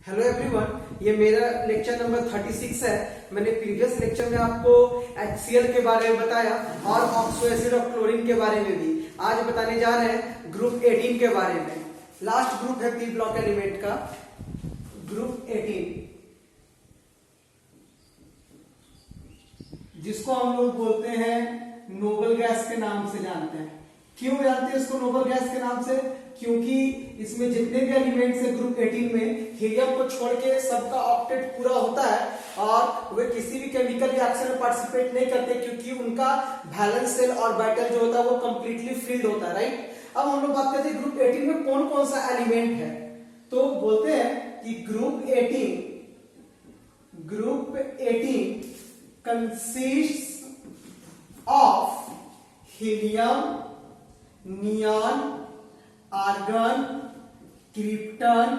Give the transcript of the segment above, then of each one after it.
Hello everyone, ये मेरा lecture number 36 है। मैंने प्रीवियस लेक्चर में आपको HCl के बारे में बताया और ऑक्सो एसिड और क्लोरीन के बारे में भी। आज बताने जा रहे हैं ग्रुप 18 के बारे में। लास्ट ग्रुप है पी ब्लॉक एलिमेंट का, ग्रुप 18, जिसको हम लोग बोलते हैं नोबल गैस के नाम से जानते हैं। क्यों जानते हैं इसको नोबल गैस के नाम से? क्योंकि इसमें जितने भी एलिमेंट्स है ग्रुप 18 में, हीलियम को छोड़ के सबका ऑक्टेट पूरा होता है और वे किसी भी केमिकल रिएक्शन में पार्टिसिपेट नहीं करते, क्योंकि उनका वैलेंस शेल और ऑर्बिटल जो होता है वो कंप्लीटली फिल्ड होता है, राइट। अब हम लोग बात करते हैं ग्रुप 18 में कौन कौन सा एलिमेंट है। तो बोलते हैं कि group 18 consists of helium, neon, argon, krypton,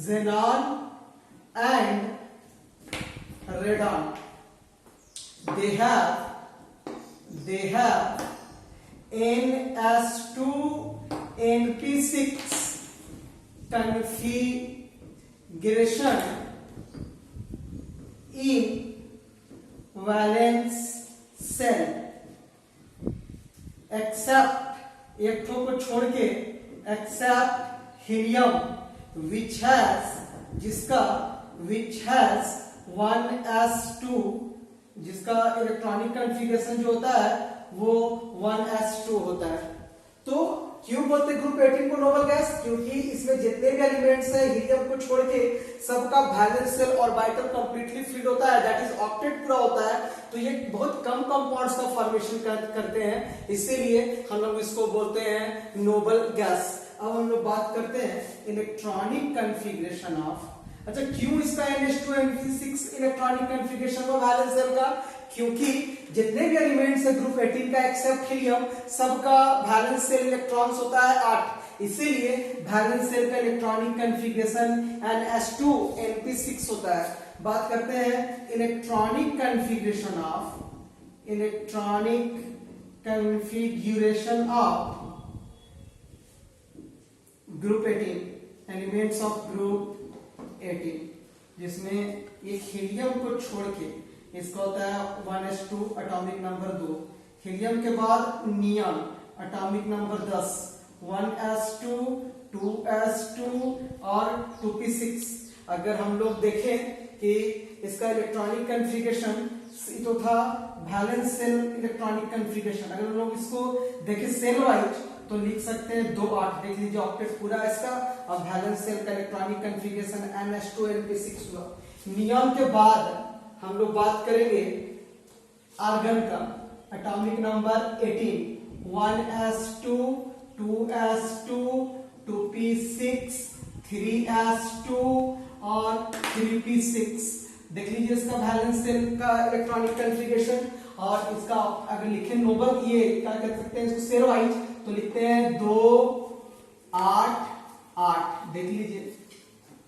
xenon and radon. They have NS2 NP6 configuration in valence shell, except एक ठो को छोड़ के, accept helium which has 1s2, जिसका इलेक्ट्रॉनिक कॉन्फ़िगरेशन जो होता है वो 1s2 होता है। तो क्यों बोलते ग्रुप 18 को नोबल गैस? क्योंकि इसमें जितने भी एलिमेंट्स हैं हीलियम को छोड़ के सबका वैलेंस शेल और ऑर्बिटल कंप्लीटली फिल्ड होता है, दैट इज ऑक्टेट पूरा होता है। तो ये बहुत कम कंपाउंड्स का फॉर्मेशन करते हैं, इसीलिए हम लोग इसको बोलते हैं नोबल गैस। अब हम लोग बात करते हैं इलेक्ट्रॉनिक कॉन्फ़िगरेशन ऑफ। अच्छा, क्यों इसका NH2 NP6 इलेक्ट्रॉनिक कॉन्फ़िगरेशन का वैलेंस शेल का? क्योंकि जितने भी एलिमेंट्स है ग्रुप 18 का एक्सेप्ट हीलियम, सबका वैलेंस शेल इलेक्ट्रॉन्स होता है 8, इसीलिए वैलेंस शेल का इलेक्ट्रॉनिक कॉन्फ़िगरेशन NH2 NP6 होता है। बात करते हैं electronic configuration of group 18, elements of group 18, जिसमें एक हीलियम को छोड़ के इसका होता है 1s2 एटॉमिक नंबर 2, हीलियम के बाद neon atomic number 10, 1s2 2s2 और 2p6। अगर हम लोग देखें कि इसका इलेक्ट्रॉनिक कॉन्फ़िगरेशन तो था वैलेंस शेल इलेक्ट्रॉनिक कॉन्फ़िगरेशन, अगर हम लोग इसको देखें सेल वाइज तो लिख सकते हैं 2 8, देख लीजिए ऑक्टेट पूरा इसका। और वैलेंस शेल का इलेक्ट्रॉनिक कॉन्फ़िगरेशन NH2 NP6 हुआ। नियॉन के बाद हम लोग बात करेंगे आर्गन का, atomic number 18, 1s2 2s2 2p6 3s2 और 3p6। देख लीजिए इसका वैलेंस शेल का इलेक्ट्रॉनिक कॉन्फ़िगरेशन। और इसका अगर लिखें नोबल, ये क्या कर सकते हैं इसको सेल वाइज, तो लिखते हैं 2 8 8। देख लीजिए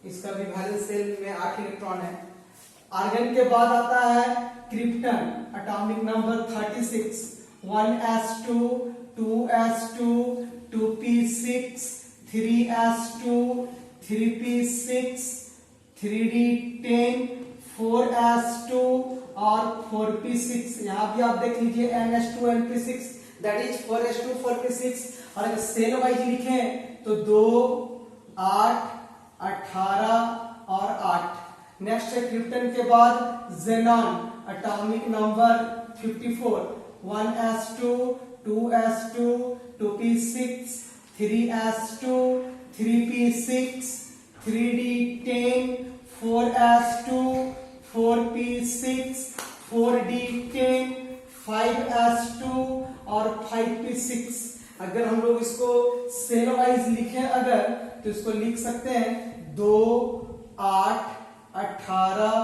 इसका भी वैलेंस शेल में 8 इलेक्ट्रॉन है। आर्गन के बाद आता है krypton, atomic number 36, 1s2 2s2 2p6 3s2 3p6 3d10 4s2 और 4p6। यहां भी आप देख लीजिए NH2 NP6, that is 4s2 4p6। और अगर सेल वाइज लिखें तो 2 8 18 और 8। नेक्स्ट है क्रिप्टन के बाद xenon, atomic number 54, 1s2 2s2 2p6 3s2 3p6 3d10 4s2 4p6 4d10 5s2 और 5p6। अगर हम लोग इसको सेल वाइज लिखें अगर, तो इसको लिख सकते हैं 2 8 18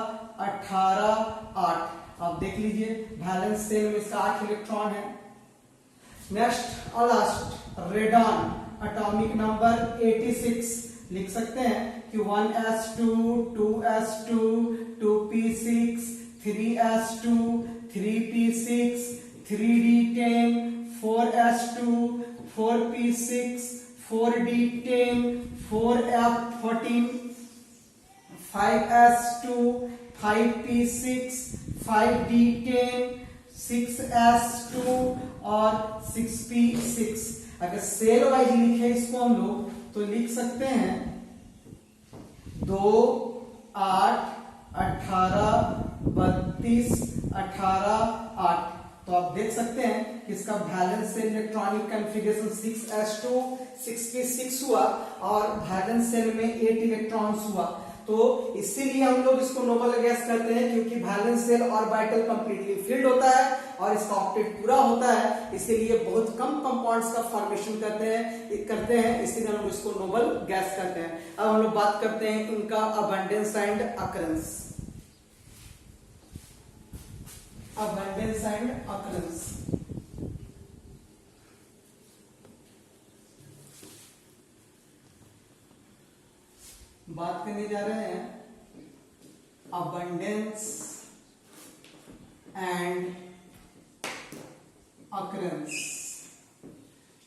18 8। आप देख लीजिए वैलेंस शेल में इसका 8 इलेक्ट्रॉन है। नेक्स्ट और लास्ट रेडॉन, एटॉमिक नंबर 86, लिख सकते हैं कि 1s2 2s2 2p6 3s2 3p6 3d10 4s2 4p6 4d10 4f14 5s2, 5p6, 5d10, 6s2 और 6p6। अगर सेल वाइज लिखे इसको हम लोग तो लिख सकते हैं 2, 8, 18, 32, 18, 8। तो आप देख सकते हैं कि इसका balance cell electronic configuration 6s2, 6p6 हुआ और बैलेंस सेल में 8 इलेक्ट्रॉन्स हुआ। तो इसीलिए हम लोग इसको नोबल गैस करते हैं, क्योंकि valence shell orbital completely filled होता है और इसका ऑक्टेट पूरा होता है, इसीलिए बहुत कम कंपाउंड्स का फॉर्मेशन करते हैं, इसलिए हम लोग इसको नोबल गैस करते हैं। अब हम लोग बात करते हैं इनका abundance and occurrence. Abundance and occurrence बात करने जा रहे हैं अबंडेंस एंड अकरेंस।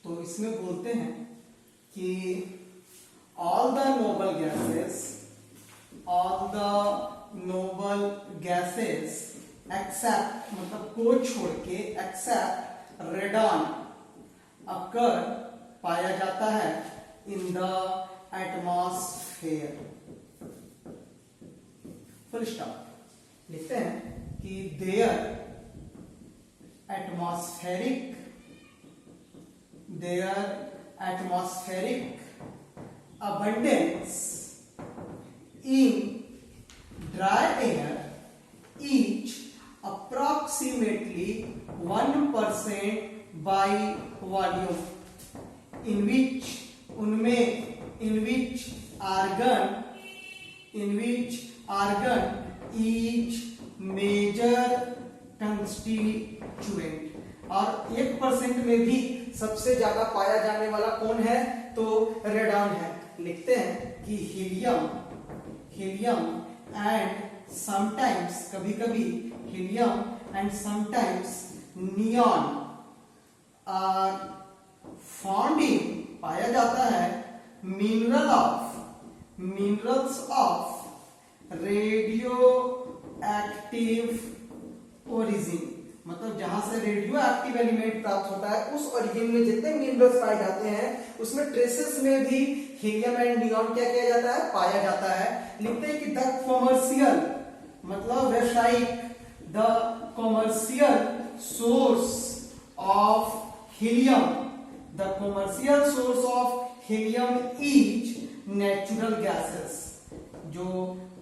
तो इसमें बोलते हैं कि all the noble gases except, मतलब को छोड़ के, एक्सेप्ट रेडॉन अकर पाया जाता है in the atmosphere. Full stop. लिखते हैं कि their atmospheric abundance in dry air each approximately 1% by volume, in which argon each major constituent। और 1% में भी सबसे ज्यादा पाया जाने वाला कौन है? तो रेडॉन है। लिखते हैं कि हीलियम एंड समटाइम्स, कभी कभी helium and sometimes neon are found in, पाया जाता है minerals of radioactive origin. मतलब जहां से रेडियो एक्टिव एलिमेंट प्राप्त होता है उस ओरिजिन में जितने मिनरल्स पाए जाते हैं उसमें ट्रेसेस में भी हीलियम एंड नियॉन क्या किया जाता है? पाया जाता है। लिखते हैं कि द कमर्शियल, मतलब व्यावसायिक, the commercial source of helium is natural gases. जो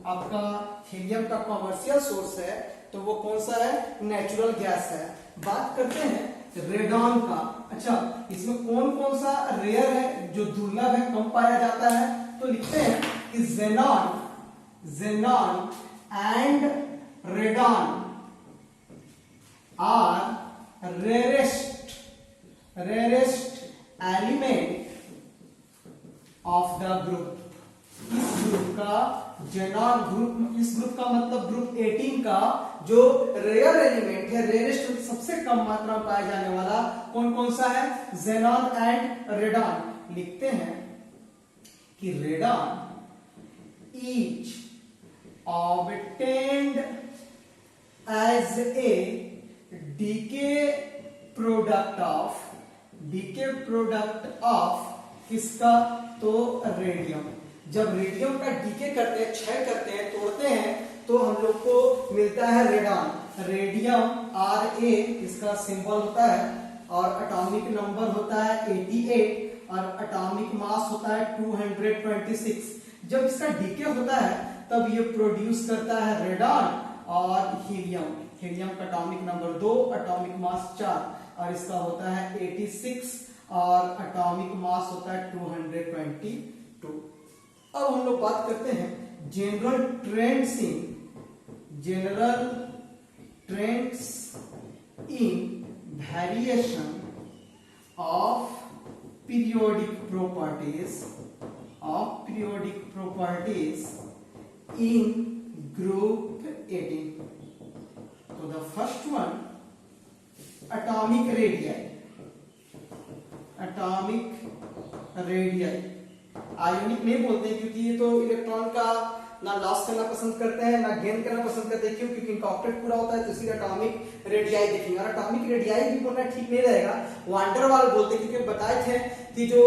आपका हीलियम का कमर्शियल सोर्स है तो वो कौन सा है? नेचुरल गैस है। बात करते हैं रेडॉन का। अच्छा, इसमें कौन कौन सा रेयर है, जो दुर्लभ है, कम पाया जाता है? तो लिखते हैं कि xenon and radon are rarest element of the group. इस ग्रुप का जेनॉन ग्रुप, इस ग्रुप का मतलब ग्रुप 18 का जो रेयर एलिमेंट है, रेयरेस्ट सबसे कम मात्रा में पाया जाने वाला कौन कौन सा है? xenon and radon. लिखते हैं कि radon is obtained as a decay product of किसका? तो रेडियम। जब रेडियम का डीके करते हैं, क्षय करते हैं, तोड़ते हैं, तो हम लोग को मिलता है रेडॉन। रेडियम Ra इसका सिंबल होता है और एटॉमिक नंबर होता है 88 और एटॉमिक मास होता है 226। जब इसका डीके होता है तब ये प्रोड्यूस करता है रेडॉन और हीलियम का एटॉमिक नंबर 2, एटॉमिक मास 4 और इसका होता है 86 और एटॉमिक मास होता है 222। अब हम लोग बात करते हैं general trends in variation of periodic properties in group 18. So the first one, atomic radii. Ionic नहीं बोलते हैं क्योंकि ये तो इलेक्ट्रॉन का ना लॉस करना पसंद करते हैं, ना गेन करना पसंद करते हैं। क्यों? क्योंकि इनका ऑक्टेट पूरा होता है, तो इसीलिए एटॉमिक रेडियाई देखेंगे। और एटॉमिक रेडियाई भी बोलना ठीक नहीं रहेगा, वान डेर वाल बोलते हैं, क्योंकि बताए थे कि जो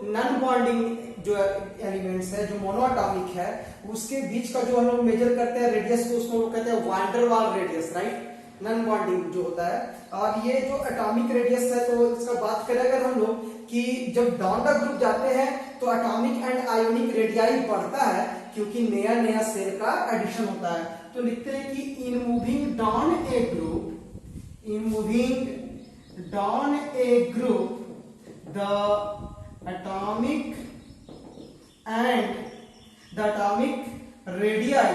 नॉन बॉन्डिंग जो एलिमेंट्स है, जो मोनोएटॉमिक है, उसके बीच का जो हम लोग मेजर करते हैं रेडियस को, उसको कहते हैं van der Waals radius, right, non bonding जो होता है। और ये जो एटॉमिक रेडियस है, तो इसका बात करें अगर हम लोग कि जब डाउन द ग्रुप जाते हैं तो एटॉमिक एंड आयोनिक रेडियाई बढ़ता है, क्योंकि नया नया सेल का एडिशन होता है। तो लिखते हैं कि in moving down a group, in moving down a group the atomic and the atomic radii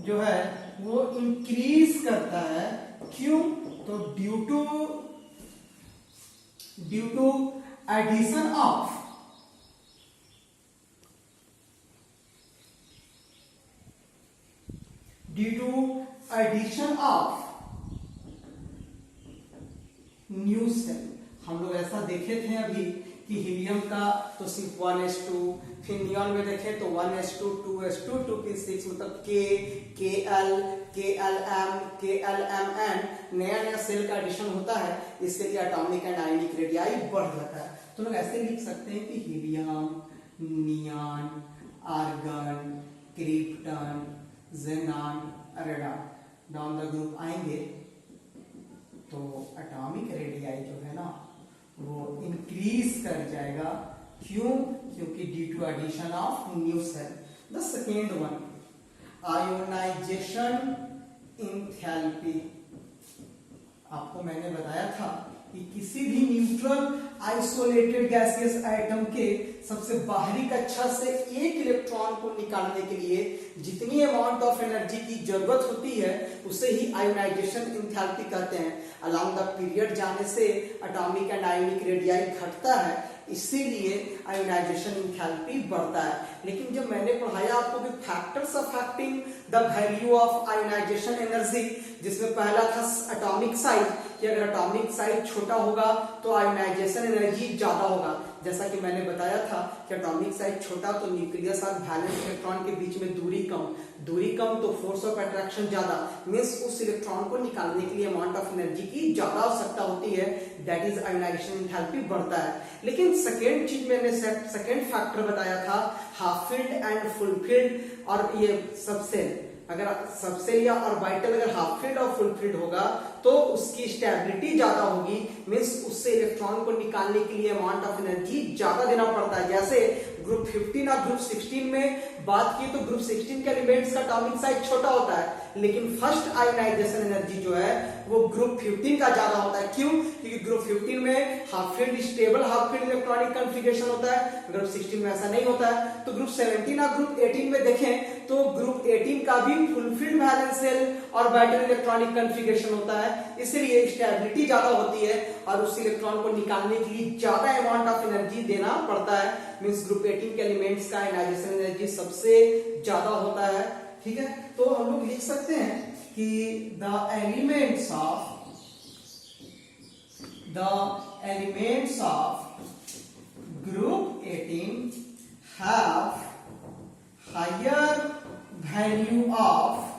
जो है वो इंक्रीज करता है। क्यों? तो due to addition of new shell. हम लोग ऐसा देखे थे अभी कि हीलियम का तो सिर्फ 1s2, फिर नियॉन में देखें तो 1s2, 2s2, 2p6, मतलब KL, KLM, KLMN, नया नया सेल का एडिशन होता है, इसके लिए एटॉमिक एंड आयनिक रेडियाई बढ़ जाता है। तो लोग ऐसे लिख सकते हैं कि helium, neon, argon, krypton, xenon, radon down the group आएंगे तो एटॉमिक रेडियाई जो है ना वो इंक्रीज कर जाएगा। क्यों? क्योंकि due to addition of new shell. The second one, ionization enthalpy. आपको मैंने बताया था कि किसी भी न्यूट्रल आइसोलेटेड गैसियस आइटम के सबसे बाहरी कक्षा से एक इलेक्ट्रॉन को निकालने के लिए जितनी अमाउंट ऑफ एनर्जी की जरूरत होती है उसे ही आयोनाइजेशन एंथैल्पी कहते हैं। अलोंग द पीरियड जाने से एटॉमिक एंड आयोनिक रेडियाई घटता है, इसीलिए आयोनाइजेशन एंथैल्पी बढ़ता है। लेकिन जब मैंने पढ़ाया आपको कि factors affecting the value of ionization energy, जिसमें पहला था एटॉमिक साइज, कि अगर एटॉमिक साइज छोटा होगा तो आयोनाइजेशन एनर्जी ज्यादा होगा। जैसा कि मैंने बताया था कि एटॉमिक साइज छोटा तो न्यूक्लियस और वैलेंस इलेक्ट्रॉन के बीच में दूरी कम तो फोर्स ऑफ अट्रैक्शन ज्यादा, मींस उस इलेक्ट्रॉन को निकालने के लिए अमाउंट ऑफ एनर्जी की ज्यादा आवश्यकता होती है, दैट इज आयोनाइजेशन एंथैल्पी बढ़ता है। लेकिन सेकेंड चीज मैंने सेकेंड फैक्टर बताया था half field and full field, और ये सबसेल, अगर सबसेल या ऑर्बिटल अगर हाफ फील्ड और फुल फील्ड होगा तो उसकी स्टेबिलिटी ज्यादा होगी, मींस उससे इलेक्ट्रॉन को निकालने के लिए अमाउंट ऑफ एनर्जी ज्यादा देना पड़ता है। जैसे ग्रुप 15 और ग्रुप 16 में बात की तो ग्रुप 16 के एलिमेंट्स का एटॉमिक साइज छोटा होता है, लेकिन फर्स्ट आयोनाइजेशन एनर्जी जो है वो ग्रुप 15 का ज्यादा होता है। क्यों? क्योंकि ग्रुप 15 में half field stable half field electronic configuration होता है, ग्रुप 16 में ऐसा नहीं होता है। तो ग्रुप 17 और ग्रुप 18 में देखें तो ग्रुप 18 का भी फुल फील्ड वैलेंस शेल और बैटरी इलेक्ट्रॉनिक कॉन्फ़िगरेशन होता है, इसलिए स्टेबिलिटी ज्यादा होती है और उस इलेक्ट्रॉन को निकालने के लिए ज्यादा अमाउंट ऑफ एनर्जी देना पड़ता है। मींस ग्रुप 18 के एलिमेंट्स का आयोनाइजेशन एनर्जी सबसे ज्यादा होता है। ठीक है, तो हम लोग लिख सकते हैं कि the elements of group 18 have higher value of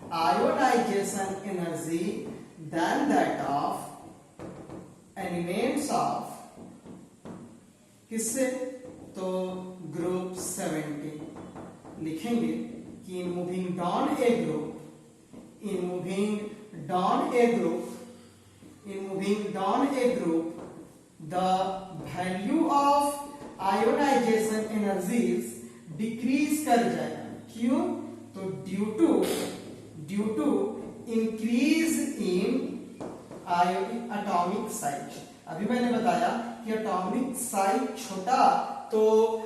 ionization energy than that of elements of किससे? तो ग्रुप 17 लिखेंगे कि in moving down a group the value of ionization energies decrease कर जाएगा। क्यों? तो due to increase in atomic size. अभी मैंने बताया कि एटॉमिक साइज छोटा तो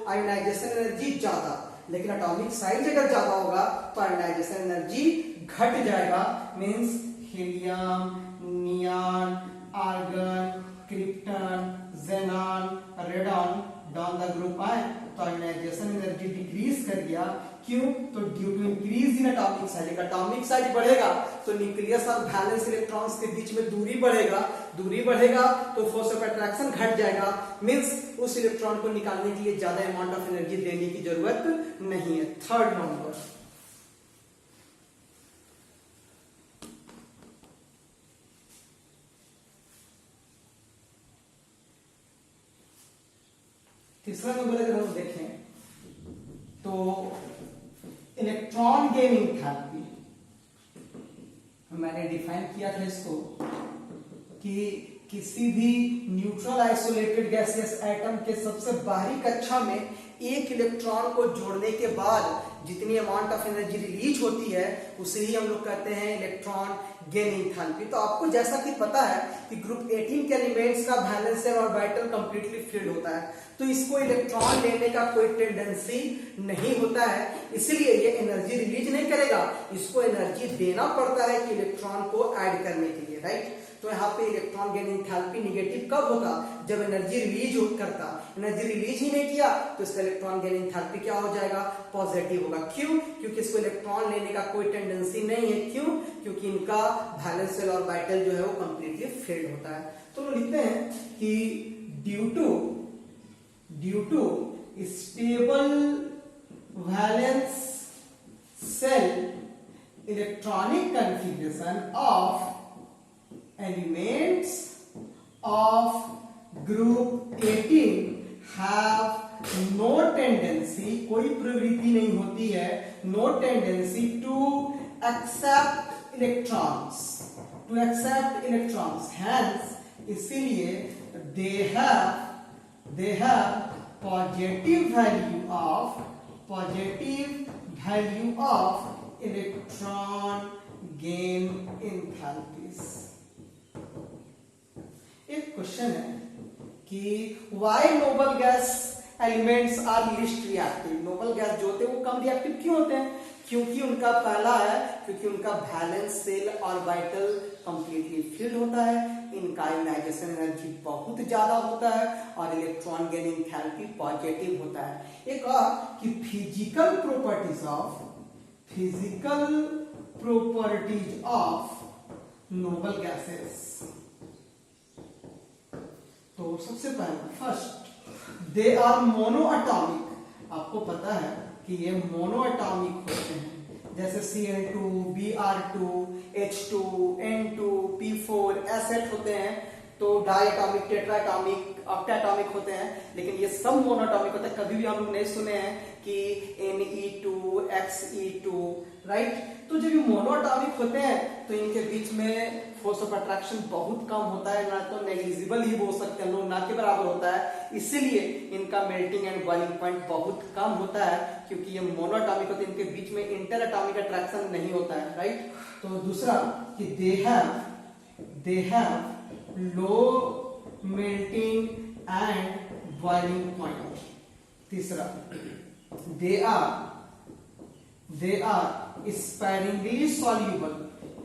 आयोनाइजेशन एनर्जी ज्यादा, लेकिन एटॉमिक साइज अगर ज्यादा होगा तो आयोनाइजेशन एनर्जी घट जाएगा। Means helium, neon, argon, krypton, xenon, radon down the group आए तो आयोनाइजेशन एनर्जी डिक्रीज कर गया। क्यों? तो due to increase in atomic size. Atomic size बढ़ेगा तो न्यूक्लियस और वैलेंस इलेक्ट्रॉन्स के बीच में दूरी बढ़ेगा तो फोर्स ऑफ अट्रैक्शन घट जाएगा। मींस उस इलेक्ट्रॉन को निकालने के लिए ज्यादा अमाउंट ऑफ एनर्जी देने की जरूरत नहीं है। थर्ड नंबर, तीसरा नंबर अगर हम देखें तो इलेक्ट्रॉन गेन एंथैल्पी। मैंने डिफाइन किया था इसको कि किसी भी न्यूट्रल आइसोलेटेड गैसियस एटम के सबसे बाहरी कक्षा में एक इलेक्ट्रॉन को जोड़ने के बाद जितनी अमाउंट ऑफ एनर्जी रिलीज होती है उसे ही हम लोग कहते हैं इलेक्ट्रॉन गेन एंथैल्पी। तो आपको जैसा कि पता है कि ग्रुप 18 के एलिमेंट्स का वैलेंस और ऑर्बिटल कंप्लीटली फिल्ड होता है, तो इसको इलेक्ट्रॉन लेने का कोई टेंडेंसी नहीं होता है, इसलिए ये एनर्जी रिलीज नहीं करेगा। इसको एनर्जी देना पड़ता है कि इलेक्ट्रॉन को ऐड करने के लिए, राइट। तो यहाँ पे इलेक्ट्रॉन गेन एंथैल्पी नेगेटिव कब होगा? जब एनर्जी रिलीज करता। एनर्जी रिलीज ही नहीं किया तो इसका इलेक्ट्रॉन गेन एंथैल्पी क्या हो जाएगा? पॉजिटिव होगा। क्यों? क्योंकि इसको इलेक्ट्रॉन लेने का कोई टेंडेंसी नहीं है। क्यों? क्योंकि इनका वैलेंस शेल और ऑर्बिटल जो है वो कंप्लीटली फिल्ड होता है। तो हम लिखते हैं कि due to stable valence shell electronic configuration of elements of group 18 have no tendency, कोई प्रवृत्ति नहीं होती है, no tendency to accept electrons, hence इसीलिए they have positive value of electron gain enthalpies। एक क्वेश्चन है कि why noble gas elements are least reactive. Noble gas जो होते हैं वो कम रिएक्टिव क्यों होते हैं? क्योंकि उनका पहला है क्योंकि उनका valence shell orbital completely filled होता है, इनका आयोनाइजेशन एनर्जी बहुत ज्यादा होता है और इलेक्ट्रॉन गेन एंथैल्पी पॉजिटिव होता है। एक और कि physical properties of noble gases. तो सबसे पहला first, they are monoatomic. आपको पता है कि ये मोनो एटॉमिक होते हैं, जैसे Cl2, Br2, H2, N2, P4 asset होते हैं। तो diatomic, tetratomic, octatomic होते हैं, लेकिन ये सब मोनो एटॉमिक होते हैं। कभी भी हम लोग नहीं सुने हैं कि Ne2, Xe2, राइट। तो जब ये मोनो एटॉमिक होते हैं तो इनके बीच में फोर्स ऑफ अट्रैक्शन बहुत कम होता है, ना तो नेग्लिजिबल ही बोल सकते हैं लोग, ना के बराबर होता है। इसीलिए इनका मेल्टिंग एंड बॉइलिंग पॉइंट बहुत कम होता है, क्योंकि ये मोनो एटॉमिक होते हैं, इनके बीच में इंटर एटॉमिक अट्रैक्शन नहीं होता है, राइट। तो दूसरा कि they have low melting and boiling point. तीसरा, they are sparingly soluble.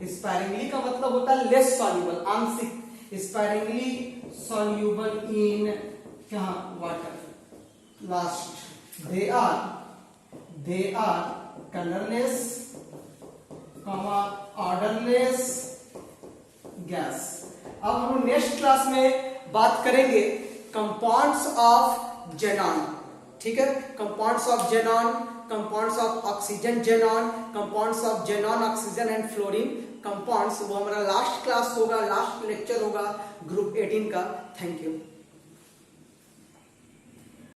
Sparingly का मतलब होता है लेस सॉल्यूबल, आंशिक। स्पैरिंगली सॉल्यूबल इन क्या? Water. Last, they are colourless, odourless gas. अब हम नेक्स्ट क्लास में बात करेंगे कंपाउंड्स ऑफ जेनॉन, ठीक है। Compounds of xenon, compounds of oxygen xenon, compounds of xenon oxygen and fluorine compounds, वो हमारा लास्ट क्लास होगा, लास्ट लेक्चर होगा ग्रुप 18 का। Thank you.